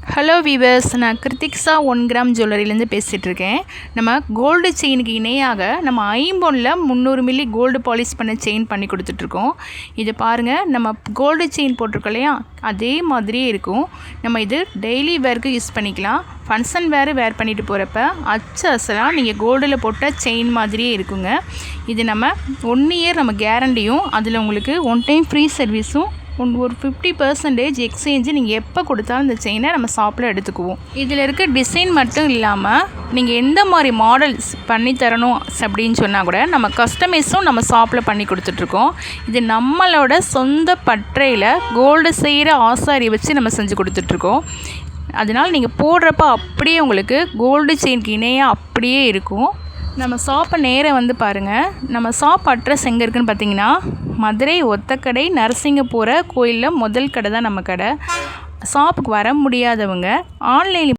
Hello viewers, நான் கிருத்திக்ஸா 1 gram ஜுவல்லரிலேருந்து பேசிகிட்ருக்கேன். நம்ம gold செயினுக்கு இணையாக நம்ம ஐம்பொனில் 300 மில்லி கோல்டு பாலிஷ் பண்ண செயின் பண்ணி கொடுத்துட்ருக்கோம். இது பாருங்கள், நம்ம கோல்டு செயின் போட்டிருக்கோம் இல்லையா, அதே மாதிரியே இருக்கும். நம்ம இது டெய்லி வேருக்கு யூஸ் பண்ணிக்கலாம். ஃபங்க்ஷன் வேர் பண்ணிட்டு போகிறப்ப அசலாக நீங்கள் கோல்டில் போட்ட செயின் மாதிரியே இருக்குங்க. இது நம்ம 1 இயர் நம்ம கேரண்டியும், அதில் உங்களுக்கு 1 டைம் ஃப்ரீ சர்வீஸும், ஒரு 50% எக்ஸ்சேஞ்சு நீங்கள் எப்போ கொடுத்தாலும் இந்த செயினை நம்ம ஷாப்பில் எடுத்துக்குவோம். இதில் இருக்க டிசைன் மட்டும் இல்லாமல் நீங்கள் எந்த மாதிரி மாடல்ஸ் பண்ணி தரணும் அப்படின்னு சொன்னால் கூட நம்ம கஸ்டமைஸும் நம்ம ஷாப்பில் பண்ணி கொடுத்துட்ருக்கோம். இது நம்மளோட சொந்த பட்டறையில் கோல்டு செய்கிற ஆசாரி வச்சு நம்ம செஞ்சு கொடுத்துட்ருக்கோம். அதனால் நீங்கள் போடுறப்ப அப்படியே உங்களுக்கு கோல்டு செயினுக்கு இணையாக அப்படியே இருக்கும். நம்ம ஷாப்பை நேராக வந்து பாருங்கள். நம்ம ஷாப் அட்ரஸ் எங்கே இருக்குதுன்னு பார்த்தீங்கன்னா, மதுரை ஒத்தக்கடை நரசிங்கபுர கோயிலில் முதல் கடை தான் நம்ம கடை. ஷாப்புக்கு வர முடியாதவங்க ஆன்லைனில்